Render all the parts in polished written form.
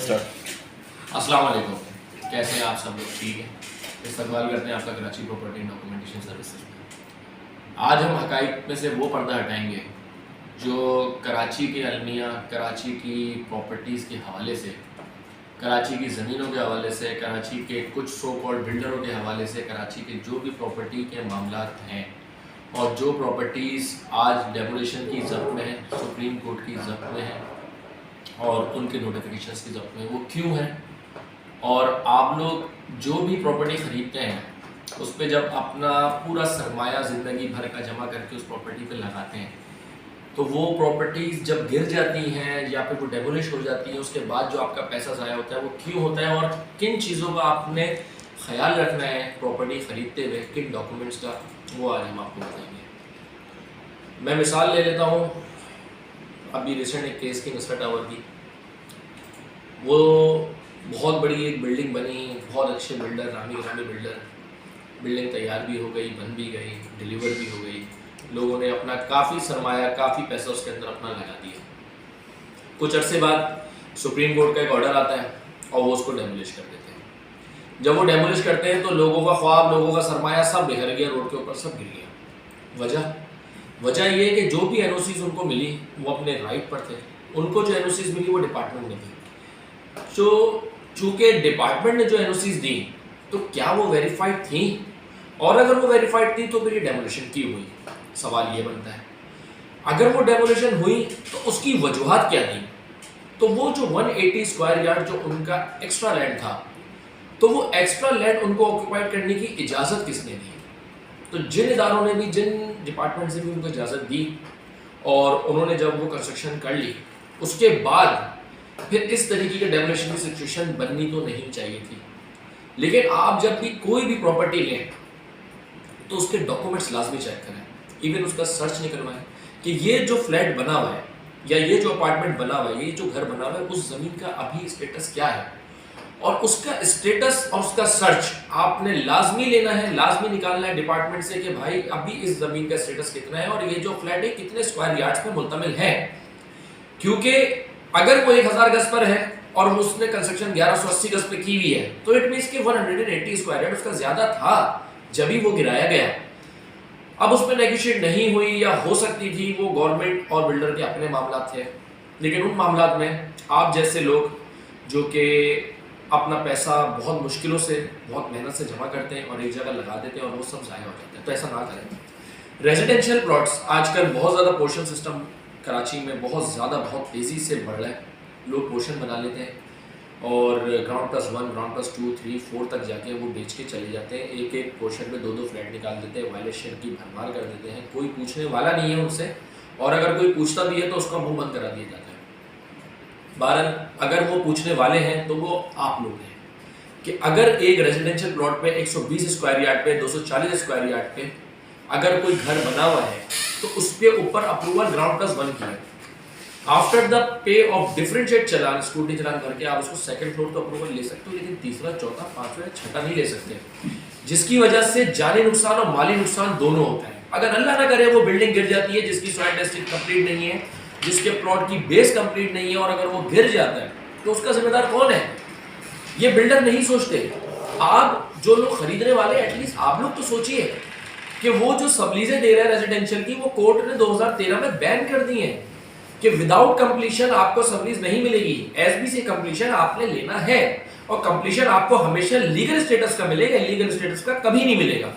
Start. अस्सलाम वालेकुम, कैसे हैं आप सब लोग? ठीक है। इस्तकबाल करते हैं आपका Karachi property and documentation services में। आज हम हकाइक में से वो पर्दा हटाएंगे जो कराची की अलमिया, कराची की प्रॉपर्टीज़ के हवाले से, कराची की ज़मीनों के हवाले से, कराची के कुछ सो कॉल्ड बिल्डरों के हवाले से, कराची के जो भी प्रॉपर्टी के मामलात हैं और जो प्रॉपर्टीज़ आज डेमोलिशन की ज़ब्त में है, सुप्रीम कोर्ट की ज़ब्त में है और उनके नोटिफिकेशंस की ज़ब्त में, वो क्यों है। और आप लोग जो भी प्रॉपर्टी ख़रीदते हैं उस पर जब अपना पूरा सरमाया ज़िंदगी भर का जमा करके उस प्रॉपर्टी पे लगाते हैं तो वो प्रॉपर्टीज़ जब गिर जाती हैं या फिर वो डेमोलिश हो जाती हैं, उसके बाद जो आपका पैसा ज़ाया होता है वो क्यों होता है और किन चीज़ों का आपने ख्याल रखना है प्रॉपर्टी ख़रीदते हुए, किन डॉक्यूमेंट्स का, वो आज हम आपको बताएंगे। मैं मिसाल ले लेता हूँ अभी रिसेंट एक केस की, नुसरत टावर की। वो बहुत बड़ी एक बिल्डिंग बनी, बहुत अच्छे बिल्डर, नामी बिल्डर, बिल्डिंग तैयार भी हो गई, बन भी गई, डिलीवर भी हो गई, लोगों ने अपना काफ़ी सरमाया, काफ़ी पैसा उसके अंदर अपना लगा दिया। कुछ अरसे बाद सुप्रीम कोर्ट का एक ऑर्डर आता है और वो उसको डेमोलिश कर देते हैं। जब वो डेमोलिश करते हैं तो लोगों का ख्वाब, लोगों का सरमाया सब बिखर गया, रोड के ऊपर सब गिर गया। वजह ये है कि जो भी एनओसीज उनको मिली वो अपने राइट पर थे। उनको जो एनओसीज मिली वो डिपार्टमेंट ने दी। तो चूँकि डिपार्टमेंट ने जो एनओसीज दी तो क्या वो वेरीफाइड थी, और अगर वो वेरीफाइड थी तो फिर ये डेमोलिशन क्यों हुई? सवाल ये बनता है। अगर वो डेमोलिशन हुई तो उसकी वजूहत क्या थी? तो वो जो 180 स्क्वायर यार्ड जो उनका एक्स्ट्रा लैंड था, तो वो एक्स्ट्रा लैंड उनको ऑक्यूपाइड करने की इजाज़त किसने दी? तो जिन इदारों ने भी, जिन डिपार्टमेंट से भी उनको इजाज़त दी और उन्होंने जब वो कंस्ट्रक्शन कर ली, उसके बाद फिर इस तरीके के डेमोलिशन की सिचुएशन बननी तो नहीं चाहिए थी। लेकिन आप जब भी कोई भी प्रॉपर्टी लें तो उसके डॉक्यूमेंट्स लाजमी चेक करें, इवन उसका सर्च निकलवाएं कि ये जो फ्लैट बना हुआ है या ये जो अपार्टमेंट बना हुआ है, ये जो घर बना हुआ है, उस ज़मीन का अभी स्टेटस क्या है, और उसका स्टेटस और उसका सर्च आपने लाजमी लेना है, लाजमी निकालना है डिपार्टमेंट से कि भाई अभी इस ज़मीन का स्टेटस कितना है और ये जो फ्लैट है कितने स्क्वायर यार्ड्स में मुल्तमिल है। क्योंकि अगर वो 1000 गज पर है और उसने कंस्ट्रक्शन 1180 गज पे की हुई है तो इट मीन्स कि 180 स्क्वायर यार्ड उसका ज़्यादा था जब ही वो गिराया गया। अब उस पर नेगोशिएट नहीं हुई या हो सकती थी, वो गवर्नमेंट और बिल्डर के अपने मामला थे। लेकिन उन मामलात में आप जैसे लोग जो कि अपना पैसा बहुत मुश्किलों से, बहुत मेहनत से जमा करते हैं और एक जगह लगा देते हैं और वो सब ज़ाया हो जाता है, तो ऐसा ना करें। रेजिडेंशियल प्लॉट्स आजकल बहुत ज़्यादा पोर्शन सिस्टम कराची में बहुत ज़्यादा, बहुत तेज़ी से बढ़ रहा है। लोग पोर्शन बना लेते हैं और ग्राउंड प्लस 1, ग्राउंड प्लस 2, 3, 4 तक जाके वो बेच के चले जाते हैं। एक एक पोर्शन में 2-2 फ्लैट निकाल देते हैं, वायलेशन की भरमार कर देते हैं। कोई पूछने वाला नहीं है उनसे, और अगर कोई पूछता भी है तो उसका मुंह बंद करा दिया जाता है। बहरहाल अगर वो पूछने वाले हैं तो वो आप लोग हैं कि अगर एक रेजिडेंशियल प्लॉट पे 120 स्क्वायर यार्ड पे, 240 स्क्वायर यार्ड पे अगर कोई घर बना हुआ है तो उसके ऊपर अप्रूवल ग्राउंड प्लस 1 की है। After the pay off differentiate challan, scooty challan करके आप उसको सेकंड फ्लोर तो अप्रूवल ले सकते हो, लेकिन तीसरा, चौथा, पांचवा, छठा नहीं ले सकते, जिसकी वजह से जानी नुकसान और माली नुकसान दोनों होता है। अगर अल्लाह ना करे वो बिल्डिंग गिर जाती है जिसकी सॉइल टेस्टिंग कंप्लीट नहीं है, जिसके प्लॉट की बेस कंप्लीट नहीं है, और अगर वो गिर जाता है तो उसका जिम्मेदार कौन है? ये बिल्डर नहीं सोचते। आप जो लोग खरीदने वाले, एटलीस्ट आप लोग तो सोचिए कि वो जो सबलीजें दे रहे हैं रेजिडेंशियल की, वो कोर्ट ने 2013 में बैन कर दी है कि विदाउट कंप्लीशन आपको सबलीज नहीं मिलेगी। एसबीसी कंप्लीशन आपने लेना है और कंप्लीशन आपको हमेशा लीगल स्टेटस का मिलेगा, इलीगल स्टेटस का कभी नहीं मिलेगा।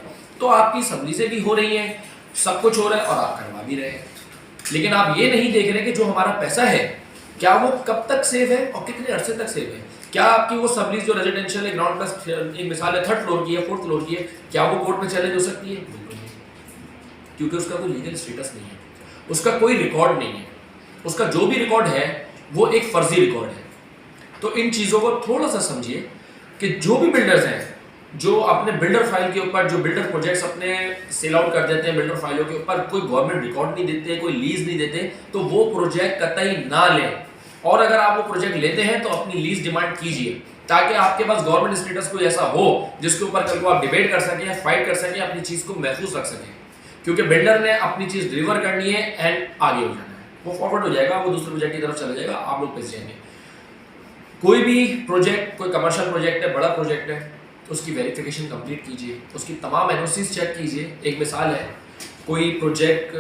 तो आपकी सबलीजें भी हो रही हैं, सब कुछ हो रहा है और आप करवा भी रहे हैं, लेकिन आप ये नहीं देख रहे कि जो हमारा पैसा है क्या वो कब तक सेव है और कितने अरसे तक सेव है। क्या आपकी वो सबलीज जो रेजिडेंशियल है, ग्राउंड प्लस, एक मिसाल है 3rd फ्लोर की है, 4th फ्लोर की है, क्या वो कोर्ट में चैलेंज हो सकती है? बिल्कुल नहीं, क्योंकि उसका कोई लीगल स्टेटस नहीं है, उसका कोई रिकॉर्ड नहीं है, उसका जो भी रिकॉर्ड है वो एक फर्जी रिकॉर्ड है। तो इन चीज़ों को थोड़ा सा समझिए कि जो भी बिल्डर्स हैं जो अपने बिल्डर फाइल के ऊपर, जो बिल्डर प्रोजेक्ट्स अपने सेल आउट कर देते हैं बिल्डर फाइलों के ऊपर, कोई गवर्नमेंट रिकॉर्ड नहीं देते, कोई लीज नहीं देते, तो वो प्रोजेक्ट कतई ना लें। और अगर आप वो प्रोजेक्ट लेते हैं तो अपनी लीज डिमांड कीजिए, ताकि आपके पास गवर्नमेंट स्टेटस कोई ऐसा हो जिसके ऊपर कल को आप डिबेट कर सकें, फाइट कर सकें, अपनी चीज़ को महफूज रख सकें। क्योंकि बिल्डर ने अपनी चीज़ डिलीवर करनी है एंड आगे हो जाना है, वो फॉरवर्ड हो जाएगा, वो दूसरे प्रोजेक्ट की तरफ चला जाएगा, आप लोग फंस जाएंगे। कोई भी प्रोजेक्ट, कोई कमर्शियल प्रोजेक्ट है, बड़ा प्रोजेक्ट है, तो उसकी वेरिफिकेशन कंप्लीट कीजिए, उसकी तमाम एनओसीज चेक कीजिए। एक मिसाल है, कोई प्रोजेक्ट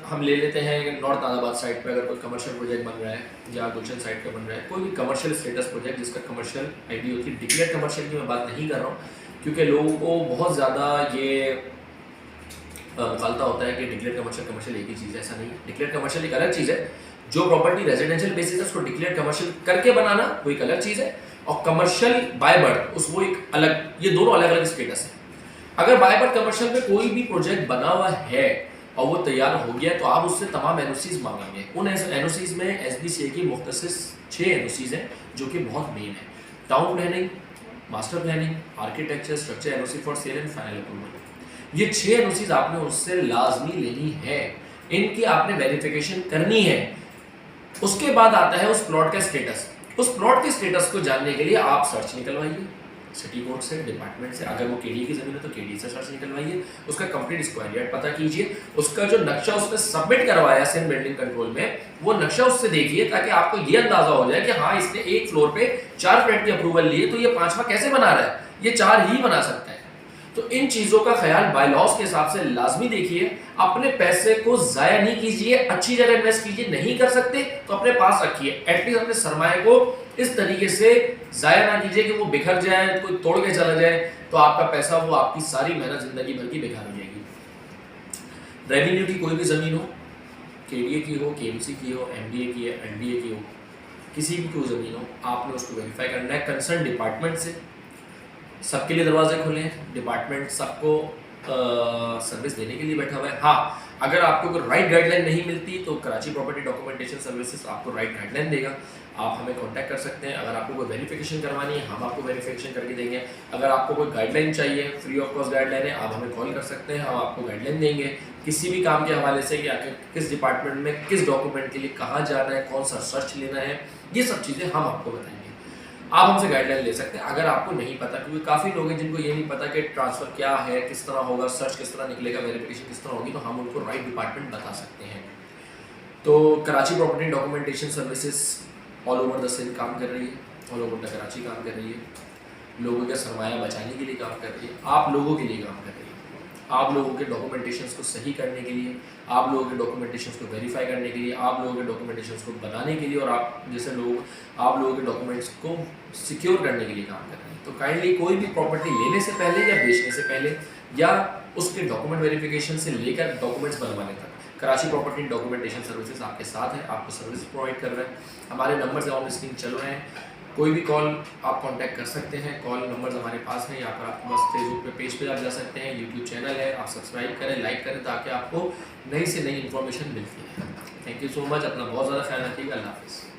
हम ले लेते हैं नॉर्थ नादाबाद साइड पे, अगर कोई कमर्शियल प्रोजेक्ट बन रहा है या गुलशन साइड पे बन रहा है, कोई भी कमर्शियल स्टेटस प्रोजेक्ट जिसका कमर्शियल आईडी होती है, डिक्लेयर कमर्शियल की मैं बात नहीं कर रहा हूँ क्योंकि लोगों को बहुत ज़्यादा ये मुखालता होता है कि डिक्लेयर कमर्शियल एक ही चीज़ है। ऐसा नहीं है, डिक्लेयर कमर्शियल एक अलग चीज़ है। जो प्रॉपर्टी रेजिडेंशियल बेसिस है उसको डिक्लेयर कमर्शियल करके बनाना वो एक अलग चीज़ है, और कमर्शियल बाय बर्थ उस वो एक अलग, ये दोनों अलग अलग स्टेटस है। अगर बाय बर्थ कमर्शियल में कोई भी प्रोजेक्ट बना हुआ है और वो तैयार हो गया तो आप उससे तमाम एनओसीज मांगेंगे। उन एनओसीज में एसबीसीए की मुख्तसिस 6 एनओसीज हैं जो कि बहुत मेन है। Town planning, master planning, architecture, structure NOC for sale and final approval. ये 6 एनओसीज आपने उससे लाजमी लेनी है, इनकी आपने वेरिफिकेशन करनी है। उसके बाद आता है उस प्लॉट का स्टेटस। उस प्लॉट के स्टेटस को जानने के लिए आप सर्च निकलवाइए सिटी कोड से, डिपार्टमेंट से। अगर वो केडी की जमीन है तो केडी से सर्च निकलवाइए, उसका कंप्लीट स्क्वायर यार्ड पता कीजिए, उसका जो नक्शा उसने सबमिट करवाया सिंध बिल्डिंग कंट्रोल में वो नक्शा उससे देखिए, ताकि आपको ये अंदाजा हो जाए कि हाँ इसने एक फ्लोर पे 4 फ्लैट की अप्रूवल ली है तो ये 5वां कैसे बना रहा है, ये 4 ही बना सकता है। तो इन चीज़ों का ख्याल बाय लॉज के हिसाब से लाजमी देखिए। अपने पैसे को ज़ाया नहीं कीजिए, अच्छी जगह इन्वेस्ट कीजिए। नहीं कर सकते तो अपने पास रखिए, एटलीस्ट अपने सरमाए को इस तरीके से ज़ाया ना कीजिए कि वो बिखर जाए, कोई तोड़ के चला जाए तो आपका पैसा, वो आपकी सारी मेहनत ज़िंदगी भर की बेकार हो जाएगी। रेवेन्यू की कोई भी ज़मीन हो, केडीए की हो, केएमसी की हो, एमडीए की है, एनडीए की हो, किसी भी कोई ज़मीन हो, आपने उसको वेरीफाई करना है कंसर्न डिपार्टमेंट से। सबके लिए दरवाजे खुले हैं, डिपार्टमेंट सबको सर्विस देने के लिए बैठा हुआ है। हाँ, अगर आपको कोई राइट गाइडलाइन नहीं मिलती तो कराची प्रॉपर्टी डॉक्यूमेंटेशन सर्विसेज आपको राइट गाइडलाइन देगा। आप हमें कांटेक्ट कर सकते हैं। अगर आपको कोई वेरिफिकेशन करवानी है हम आपको वेरिफिकेशन करके देंगे। अगर आपको कोई गाइडलाइन चाहिए, फ्री ऑफ कॉस्ट गाइडलाइन है, आप हमें कॉल कर सकते हैं, हम आपको गाइडलाइन देंगे किसी भी काम के हवाले से कि आखिर किस डिपार्टमेंट में किस डॉक्यूमेंट के लिए कहाँ जाना है, कौन सा सर्च लेना है, ये सब चीज़ें हम आपको बताएंगे। आप हमसे गाइडलाइन ले सकते हैं। अगर आपको नहीं पता, क्योंकि काफ़ी लोग हैं जिनको ये नहीं पता कि ट्रांसफ़र क्या है, किस तरह होगा, सर्च किस तरह निकलेगा, वेरिफिकेशन किस तरह होगी, तो हम उनको राइट डिपार्टमेंट बता सकते हैं। तो Karachi property documentation services all over the Sindh काम कर रही है, ऑल ओवर द कराची काम कर रही है, लोगों का सरमाया बचाने के लिए काम कर रही है, आप लोगों के लिए काम कर रही है। आप लोगों के डॉक्यूमेंटेशंस को सही करने के लिए, आप लोगों के डॉक्यूमेंटेशंस को वेरीफाई करने के लिए, आप लोगों के डॉक्यूमेंटेशंस को बनाने के लिए, और आप जैसे लोग आप लोगों के डॉक्यूमेंट्स को सिक्योर करने के लिए काम कर रहे हैं। तो काइंडली कोई भी प्रॉपर्टी लेने से पहले या बेचने से पहले या उसके डॉक्यूमेंट वेरिफिकेशन से लेकर डॉक्यूमेंट्स बनवाने तक कराची प्रॉपर्टी डॉक्यूमेंटेशन सर्विसेज आपके साथ है, आपको सर्विस प्रोवाइड कर रहे हैं। हमारे नंबर ऑन स्क्रीन चल रहे हैं, कोई भी कॉल आप कांटेक्ट कर सकते हैं। कॉल नंबर्स हमारे पास हैं, यहाँ पर आपके पास फेसबुक पे पेज पे आप जा सकते हैं, यूट्यूब चैनल है, आप सब्सक्राइब करें, लाइक करें, ताकि आपको नई से नई इन्फॉर्मेशन मिलती है। थैंक यू सो मच, अपना बहुत ज़्यादा ख्याल रखिएगा। अल्लाह हाफिज़।